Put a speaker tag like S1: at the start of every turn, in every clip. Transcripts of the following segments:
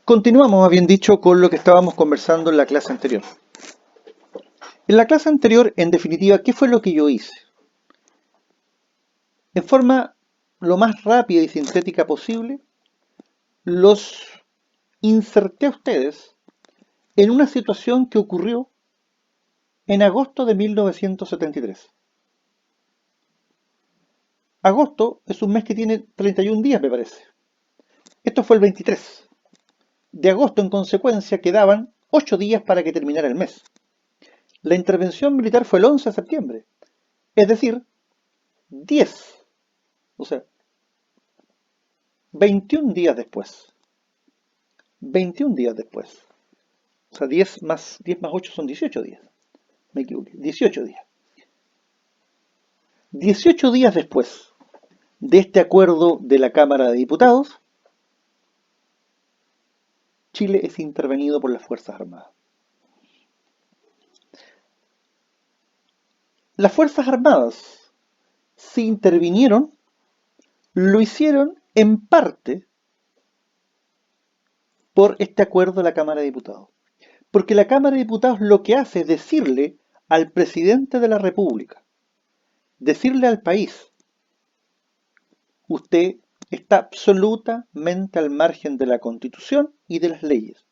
S1: Continuamos, más bien dicho, con lo que estábamos conversando en la clase anterior. En la clase anterior, en definitiva, ¿qué fue lo que yo hice? En forma lo más rápida y sintética posible, los inserté a ustedes en una situación que ocurrió en agosto de 1973. Agosto es un mes que tiene 31 días, me parece. Esto fue el 23 de agosto, en consecuencia, quedaban 8 días para que terminara el mes. La intervención militar fue el 11 de septiembre, es decir, 10, o sea, 21 días después. 21 días después. O sea, 10 más 8 son 18 días. Me equivoqué. 18 días. 18 días después de este acuerdo de la Cámara de Diputados, Chile es intervenido por las Fuerzas Armadas. Las Fuerzas Armadas, si intervinieron, lo hicieron en parte por este acuerdo de la Cámara de Diputados. Porque la Cámara de Diputados lo que hace es decirle al presidente de la República, decirle al país: usted está absolutamente al margen de la Constitución y de las leyes.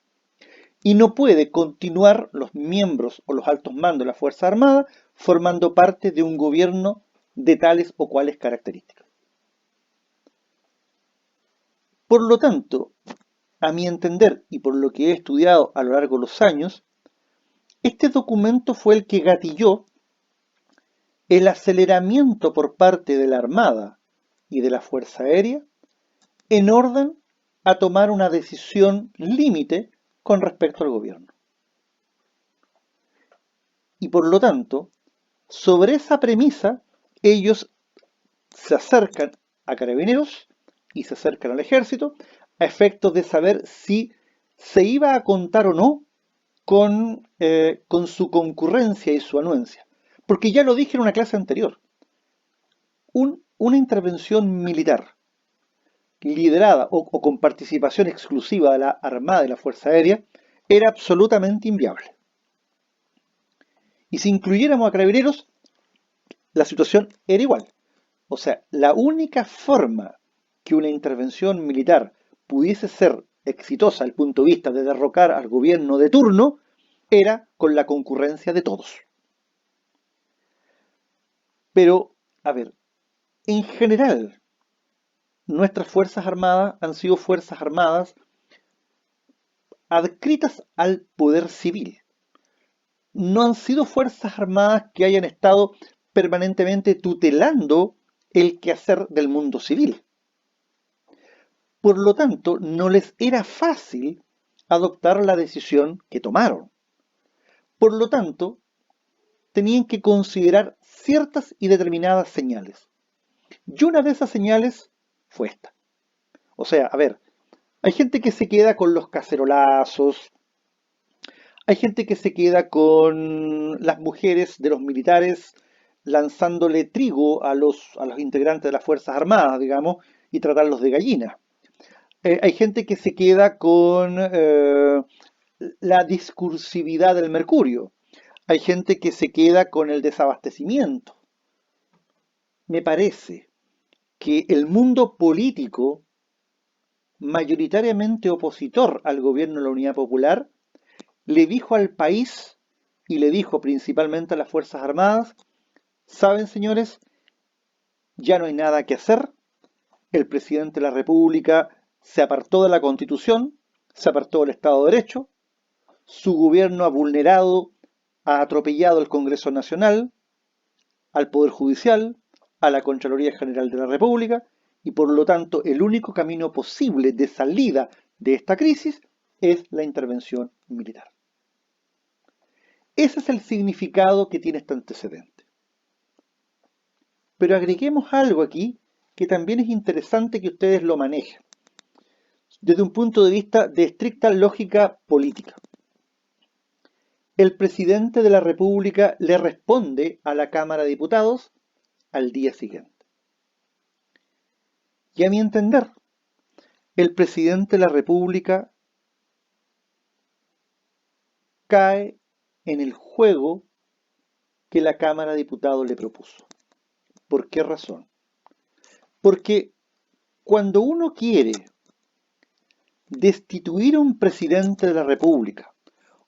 S1: Y no puede continuar los miembros o los altos mandos de la Fuerza Armada formando parte de un gobierno de tales o cuales características. Por lo tanto, a mi entender y por lo que he estudiado a lo largo de los años, este documento fue el que gatilló el aceleramiento por parte de la Armada y de la Fuerza Aérea en orden a tomar una decisión límite con respecto al gobierno. Y por lo tanto, sobre esa premisa, ellos se acercan a Carabineros y se acercan al Ejército a efectos de saber si se iba a contar o no con su concurrencia y su anuencia. Porque ya lo dije en una clase anterior, una intervención militar liderada o con participación exclusiva de la Armada y la Fuerza Aérea era absolutamente inviable. Y si incluyéramos a Carabineros, la situación era igual. O sea, la única forma que una intervención militar pudiese ser exitosa desde el punto de vista de derrocar al gobierno de turno era con la concurrencia de todos. Pero, a ver, en general, nuestras Fuerzas Armadas han sido Fuerzas Armadas adscritas al poder civil. No han sido Fuerzas Armadas que hayan estado permanentemente tutelando el quehacer del mundo civil. Por lo tanto, no les era fácil adoptar la decisión que tomaron. Por lo tanto, tenían que considerar ciertas y determinadas señales. Y una de esas señales fue esta. O sea, a ver, hay gente que se queda con los cacerolazos, hay gente que se queda con las mujeres de los militares lanzándole trigo a los integrantes de las Fuerzas Armadas, digamos, y tratarlos de gallina. Hay gente que se queda con la discursividad del mercurio. Hay gente que se queda con el desabastecimiento. Me parece que el mundo político, mayoritariamente opositor al gobierno de la Unidad Popular, le dijo al país y le dijo principalmente a las Fuerzas Armadas: saben, señores, ya no hay nada que hacer, el presidente de la República se apartó de la Constitución, se apartó del Estado de Derecho, su gobierno ha vulnerado, ha atropellado al Congreso Nacional, al Poder Judicial, a la Contraloría General de la República, y por lo tanto el único camino posible de salida de esta crisis es la intervención militar. Ese es el significado que tiene este antecedente. Pero agreguemos algo aquí que también es interesante que ustedes lo manejen desde un punto de vista de estricta lógica política. El presidente de la República le responde a la Cámara de Diputados al día siguiente. Y a mi entender, el presidente de la República cae en el juego que la Cámara de Diputados le propuso. ¿Por qué razón? Porque cuando uno quiere destituir a un presidente de la República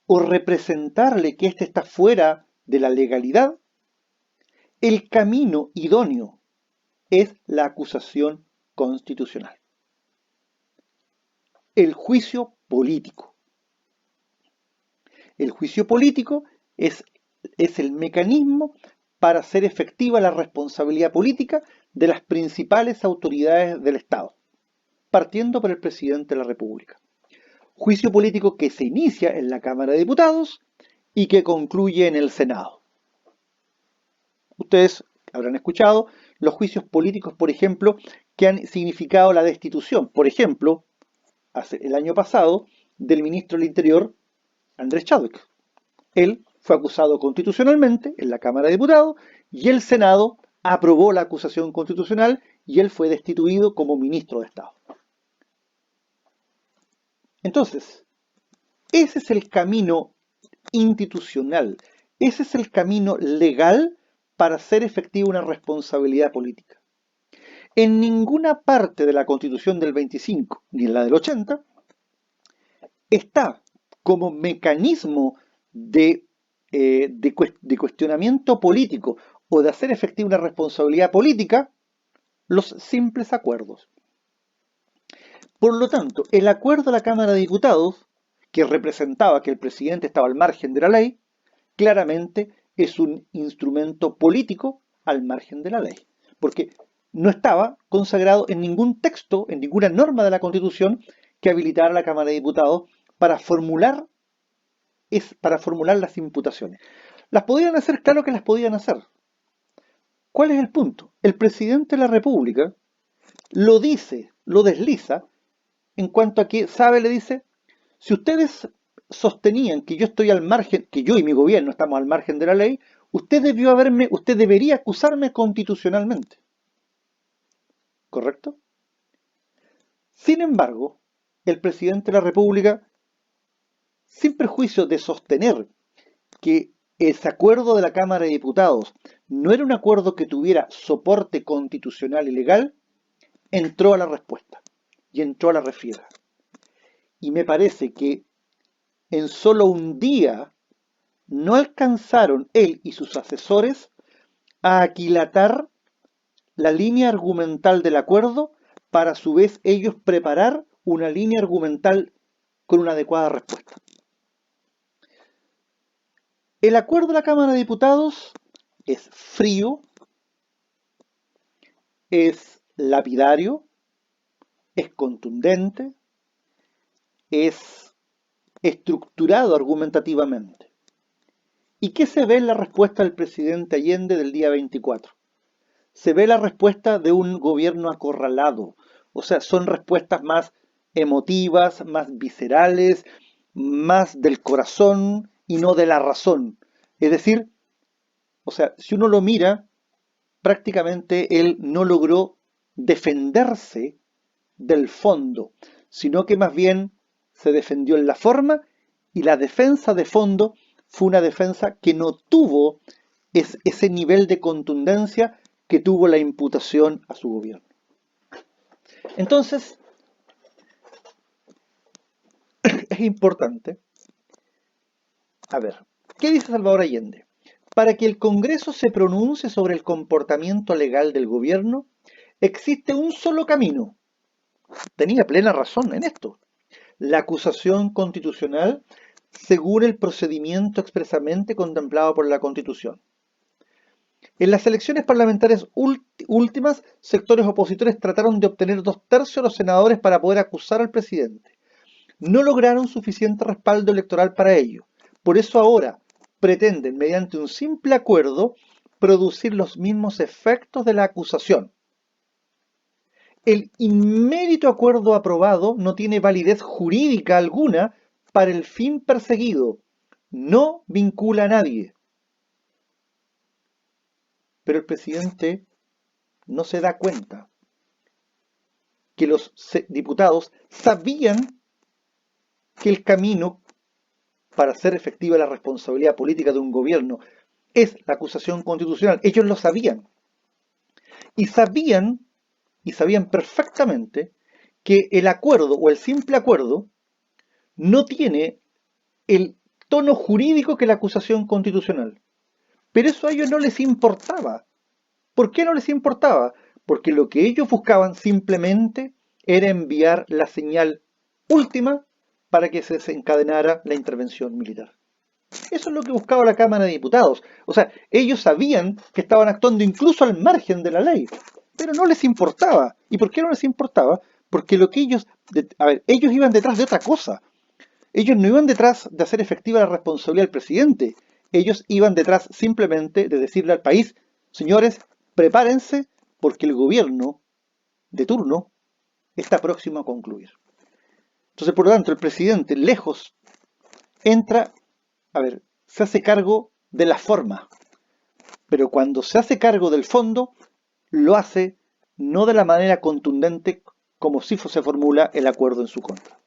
S1: o representarle que éste está fuera de la legalidad, el camino idóneo es la acusación constitucional, el juicio político. El juicio político es el mecanismo para hacer efectiva la responsabilidad política de las principales autoridades del Estado, partiendo por el presidente de la República. Juicio político que se inicia en la Cámara de Diputados y que concluye en el Senado. Ustedes habrán escuchado los juicios políticos, por ejemplo, que han significado la destitución, por ejemplo, el año pasado, del ministro del Interior, Andrés Chadwick. Él fue acusado constitucionalmente en la Cámara de Diputados y el Senado aprobó la acusación constitucional y él fue destituido como ministro de Estado. Entonces, ese es el camino institucional, ese es el camino legal para hacer efectiva una responsabilidad política. En ninguna parte de la Constitución del 25 ni en la del 80 está como mecanismo de cuestionamiento político o de hacer efectiva una responsabilidad política los simples acuerdos. Por lo tanto, el acuerdo de la Cámara de Diputados, que representaba que el presidente estaba al margen de la ley, claramente es un instrumento político al margen de la ley, porque no estaba consagrado en ningún texto, en ninguna norma de la Constitución que habilitara a la Cámara de Diputados para formular las imputaciones. ¿Las podían hacer? Claro que las podían hacer. ¿Cuál es el punto? El presidente de la República lo dice, lo desliza, en cuanto a que, le dice, si ustedes sostenían que yo estoy al margen, que yo y mi gobierno estamos al margen de la ley, usted debería acusarme constitucionalmente. ¿Correcto? Sin embargo, el presidente de la República, sin perjuicio de sostener que ese acuerdo de la Cámara de Diputados no era un acuerdo que tuviera soporte constitucional y legal, entró a la respuesta y entró a la refriega. Y me parece que en solo un día no alcanzaron él y sus asesores a aquilatar la línea argumental del acuerdo para a su vez ellos preparar una línea argumental con una adecuada respuesta. El acuerdo de la Cámara de Diputados es frío, es lapidario, es contundente, es estructurado argumentativamente. ¿Y qué se ve en la respuesta del presidente Allende del día 24? Se ve la respuesta de un gobierno acorralado. O sea, son respuestas más emotivas, más viscerales, más del corazón y no de la razón. Es decir, o sea, si uno lo mira, prácticamente él no logró defenderse del fondo, sino que más bien se defendió en la forma y la defensa de fondo fue una defensa que no tuvo ese nivel de contundencia que tuvo la imputación a su gobierno. Entonces, es importante, a ver, ¿qué dice Salvador Allende? Para que el Congreso se pronuncie sobre el comportamiento legal del gobierno, existe un solo camino. Tenía plena razón en esto. La acusación constitucional según el procedimiento expresamente contemplado por la Constitución. En las elecciones parlamentarias últimas, sectores opositores trataron de obtener 2/3 de los senadores para poder acusar al presidente. No lograron suficiente respaldo electoral para ello. Por eso ahora pretenden, mediante un simple acuerdo, producir los mismos efectos de la acusación. El inmérito acuerdo aprobado no tiene validez jurídica alguna para el fin perseguido. No vincula a nadie. Pero el presidente no se da cuenta que los diputados sabían que el camino para hacer efectiva la responsabilidad política de un gobierno es la acusación constitucional. Ellos lo sabían. Y sabían, y sabían perfectamente que el acuerdo o el simple acuerdo no tiene el tono jurídico que la acusación constitucional. Pero eso a ellos no les importaba. ¿Por qué no les importaba? Porque lo que ellos buscaban simplemente era enviar la señal última para que se desencadenara la intervención militar. Eso es lo que buscaba la Cámara de Diputados. O sea, ellos sabían que estaban actuando incluso al margen de la ley, pero no les importaba. ¿Y por qué no les importaba? Porque lo que ellos, ellos iban detrás de otra cosa. Ellos no iban detrás de hacer efectiva la responsabilidad del presidente. Ellos iban detrás simplemente de decirle al país, señores, prepárense porque el gobierno de turno está próximo a concluir. Entonces, por lo tanto, el presidente, lejos, entra, se hace cargo de la forma, pero cuando se hace cargo del fondo, lo hace no de la manera contundente como si se formula el acuerdo en su contra.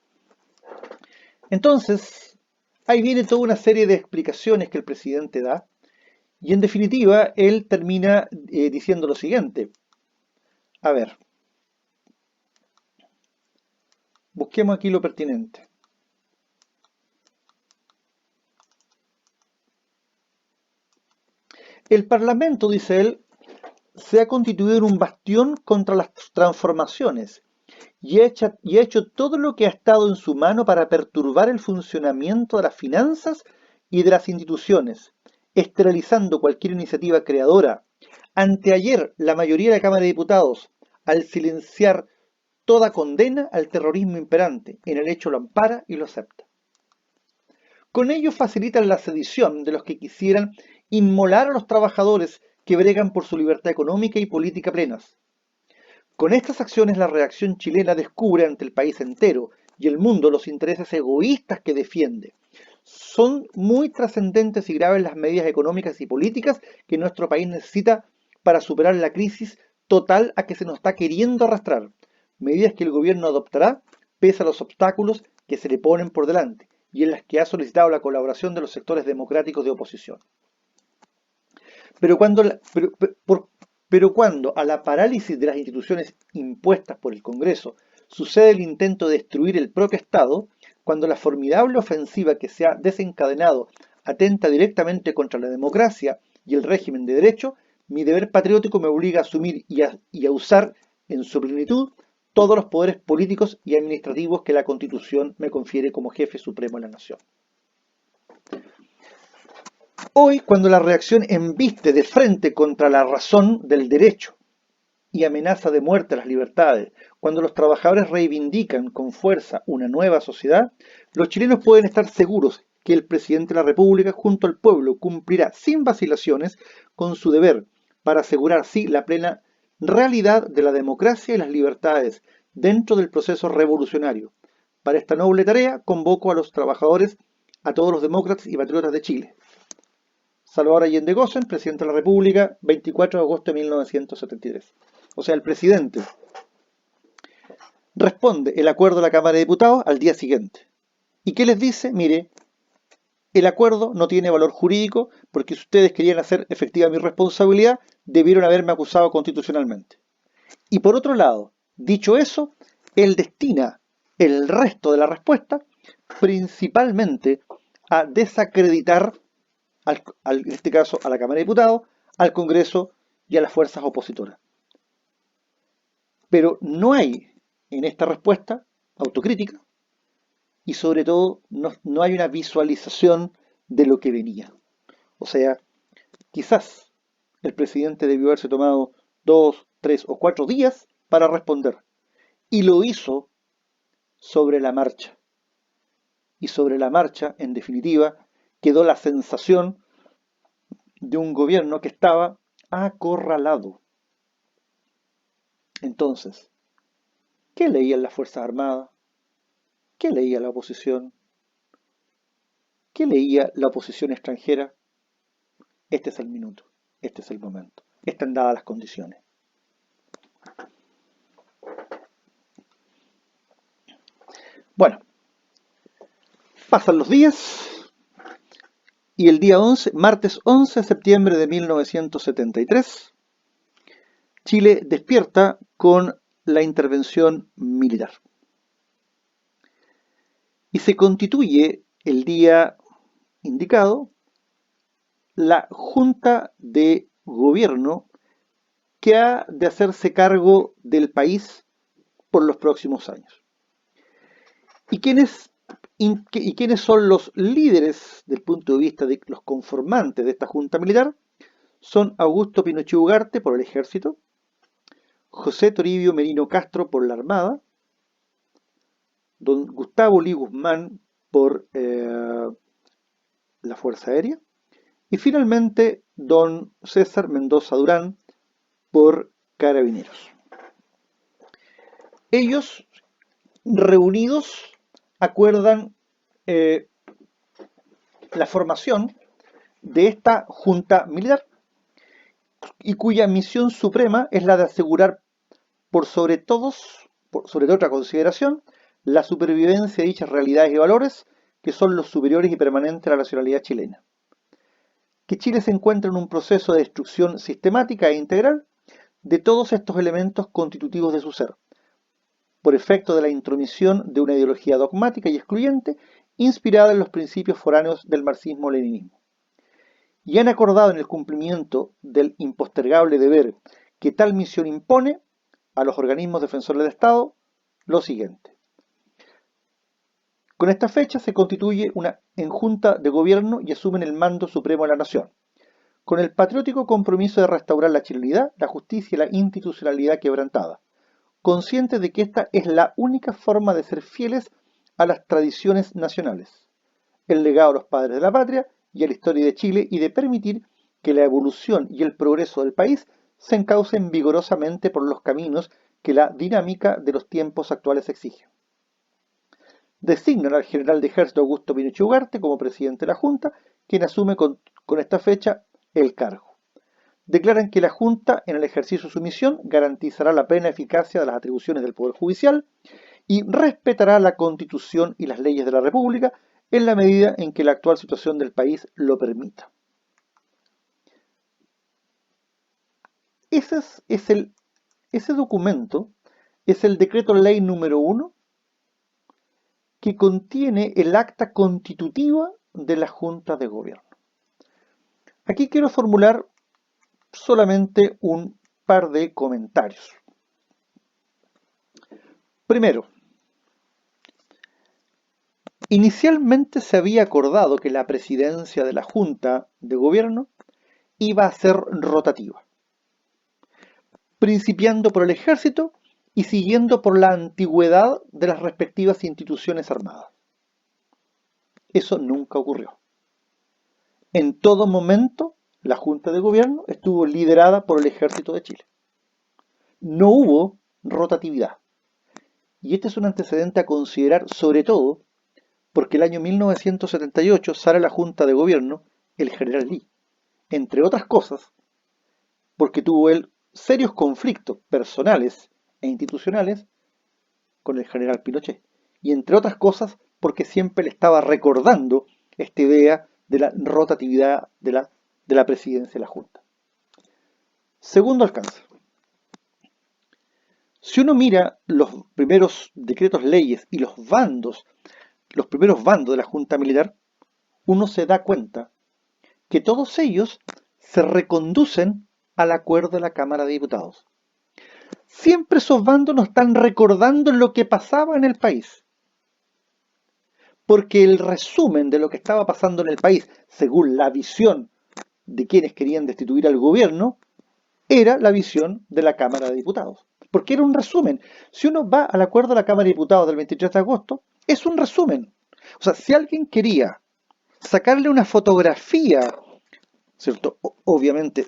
S1: Entonces, ahí viene toda una serie de explicaciones que el presidente da, y en definitiva, él termina diciendo lo siguiente. A ver, busquemos aquí lo pertinente. El Parlamento, dice él, se ha constituido en un bastión contra las transformaciones y ha hecho todo lo que ha estado en su mano para perturbar el funcionamiento de las finanzas y de las instituciones, esterilizando cualquier iniciativa creadora. Anteayer, la mayoría de la Cámara de Diputados, al silenciar toda condena al terrorismo imperante, en el hecho lo ampara y lo acepta. Con ello facilitan la sedición de los que quisieran inmolar a los trabajadores que bregan por su libertad económica y política plenas. Con estas acciones la reacción chilena descubre ante el país entero y el mundo los intereses egoístas que defiende. Son muy trascendentes y graves las medidas económicas y políticas que nuestro país necesita para superar la crisis total a que se nos está queriendo arrastrar. Medidas que el gobierno adoptará pese a los obstáculos que se le ponen por delante y en las que ha solicitado la colaboración de los sectores democráticos de oposición. Pero cuando a la parálisis de las instituciones impuestas por el Congreso sucede el intento de destruir el propio Estado, cuando la formidable ofensiva que se ha desencadenado atenta directamente contra la democracia y el régimen de derecho, mi deber patriótico me obliga a asumir y a usar en su plenitud todos los poderes políticos y administrativos que la Constitución me confiere como jefe supremo de la nación. Hoy, cuando la reacción embiste de frente contra la razón del derecho y amenaza de muerte a las libertades, cuando los trabajadores reivindican con fuerza una nueva sociedad, los chilenos pueden estar seguros que el presidente de la República, junto al pueblo, cumplirá sin vacilaciones con su deber para asegurar así la plena realidad de la democracia y las libertades dentro del proceso revolucionario. Para esta noble tarea convoco a los trabajadores, a todos los demócratas y patriotas de Chile. Salvador Allende Gossen, presidente de la República, 24 de agosto de 1973. O sea, el presidente responde el acuerdo de la Cámara de Diputados al día siguiente. ¿Y qué les dice? Mire, el acuerdo no tiene valor jurídico porque si ustedes querían hacer efectiva mi responsabilidad, debieron haberme acusado constitucionalmente. Y por otro lado, dicho eso, él destina el resto de la respuesta principalmente a desacreditar, en este caso a la Cámara de Diputados, al Congreso y a las fuerzas opositoras. Pero no hay en esta respuesta autocrítica y sobre todo no hay una visualización de lo que venía. O sea, quizás el presidente debió haberse tomado 2, 3 o 4 días para responder y lo hizo sobre la marcha. Y sobre la marcha, en definitiva, quedó la sensación de un gobierno que estaba acorralado. Entonces, ¿qué leían las Fuerzas Armadas? ¿Qué leía la oposición? ¿Qué leía la oposición extranjera? Este es el minuto, este es el momento, están dadas las condiciones. Bueno, pasan los días Y el día 11, martes 11 de septiembre de 1973, Chile despierta con la intervención militar. Y se constituye el día indicado la Junta de Gobierno que ha de hacerse cargo del país por los próximos años. ¿Y quiénes son los líderes del punto de vista de los conformantes de esta Junta Militar? Son Augusto Pinochet Ugarte por el Ejército, José Toribio Merino Castro por la Armada, don Gustavo Lee Guzmán por la Fuerza Aérea, y finalmente don César Mendoza Durán por Carabineros. Ellos, reunidos, acuerdan la formación de esta Junta Militar y cuya misión suprema es la de asegurar por sobre toda otra consideración, la supervivencia de dichas realidades y valores que son los superiores y permanentes a la nacionalidad chilena. Que Chile se encuentra en un proceso de destrucción sistemática e integral de todos estos elementos constitutivos de su ser, por efecto de la intromisión de una ideología dogmática y excluyente inspirada en los principios foráneos del marxismo-leninismo. Y han acordado en el cumplimiento del impostergable deber que tal misión impone a los organismos defensores del Estado lo siguiente. Con esta fecha se constituye una Junta de Gobierno y asumen el mando supremo de la nación, con el patriótico compromiso de restaurar la chilenidad, la justicia y la institucionalidad quebrantada, conscientes de que esta es la única forma de ser fieles a las tradiciones nacionales, el legado de los padres de la patria y a la historia de Chile y de permitir que la evolución y el progreso del país se encaucen vigorosamente por los caminos que la dinámica de los tiempos actuales exige. Designan al general de ejército Augusto Pinochet Ugarte como presidente de la Junta, quien asume con esta fecha el cargo. Declaran que la Junta, en el ejercicio de su misión, garantizará la plena eficacia de las atribuciones del Poder Judicial y respetará la Constitución y las leyes de la República en la medida en que la actual situación del país lo permita. Ese documento es el decreto ley número 1 que contiene el acta constitutiva de la Junta de Gobierno. Aquí quiero formular solamente un par de comentarios. Primero, inicialmente se había acordado que la presidencia de la Junta de Gobierno iba a ser rotativa, principiando por el Ejército y siguiendo por la antigüedad de las respectivas instituciones armadas. Eso nunca ocurrió. En todo momento, la Junta de Gobierno estuvo liderada por el Ejército de Chile. No hubo rotatividad. Y este es un antecedente a considerar, sobre todo, porque el año 1978 sale a la Junta de Gobierno el general Lee, entre otras cosas, porque tuvo él serios conflictos personales e institucionales con el general Pinochet, y entre otras cosas porque siempre le estaba recordando esta idea de la rotatividad de la presidencia de la Junta. Segundo alcance. Si uno mira los primeros decretos leyes y los primeros bandos de la Junta Militar, uno se da cuenta que todos ellos se reconducen al acuerdo de la Cámara de Diputados. Siempre esos bandos nos están recordando lo que pasaba en el país. Porque el resumen de lo que estaba pasando en el país, según la visión de quienes querían destituir al gobierno, era la visión de la Cámara de Diputados. Porque era un resumen. Si uno va al acuerdo de la Cámara de Diputados del 23 de agosto, es un resumen. O sea, si alguien quería sacarle una fotografía, ¿cierto? Obviamente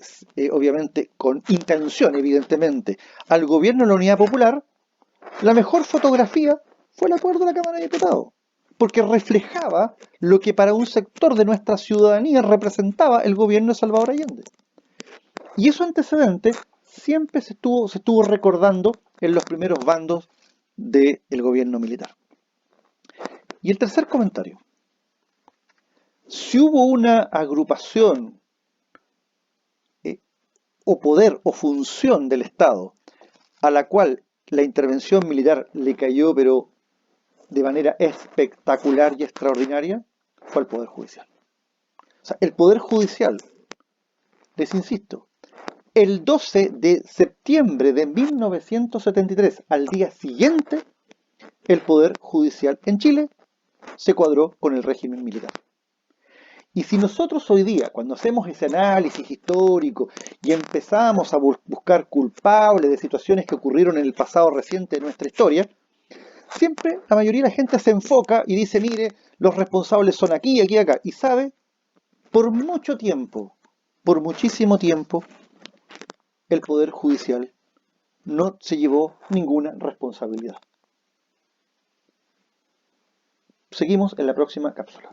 S1: con intención, evidentemente, al gobierno de la Unidad Popular, la mejor fotografía fue el acuerdo de la Cámara de Diputados, porque reflejaba lo que para un sector de nuestra ciudadanía representaba el gobierno de Salvador Allende. Y esos antecedentes siempre se estuvo recordando en los primeros bandos del gobierno militar. Y el tercer comentario. Si hubo una agrupación eh, o poder o función del Estado a la cual la intervención militar le cayó, pero de manera espectacular y extraordinaria, fue el Poder Judicial. O sea, el Poder Judicial, les insisto, el 12 de septiembre de 1973, al día siguiente, el Poder Judicial en Chile se cuadró con el régimen militar. Y si nosotros hoy día, cuando hacemos ese análisis histórico y empezamos a buscar culpables de situaciones que ocurrieron en el pasado reciente de nuestra historia, siempre la mayoría de la gente se enfoca y dice, mire, los responsables son aquí, aquí, acá. Y sabe, por mucho tiempo, por muchísimo tiempo, el Poder Judicial no se llevó ninguna responsabilidad. Seguimos en la próxima cápsula.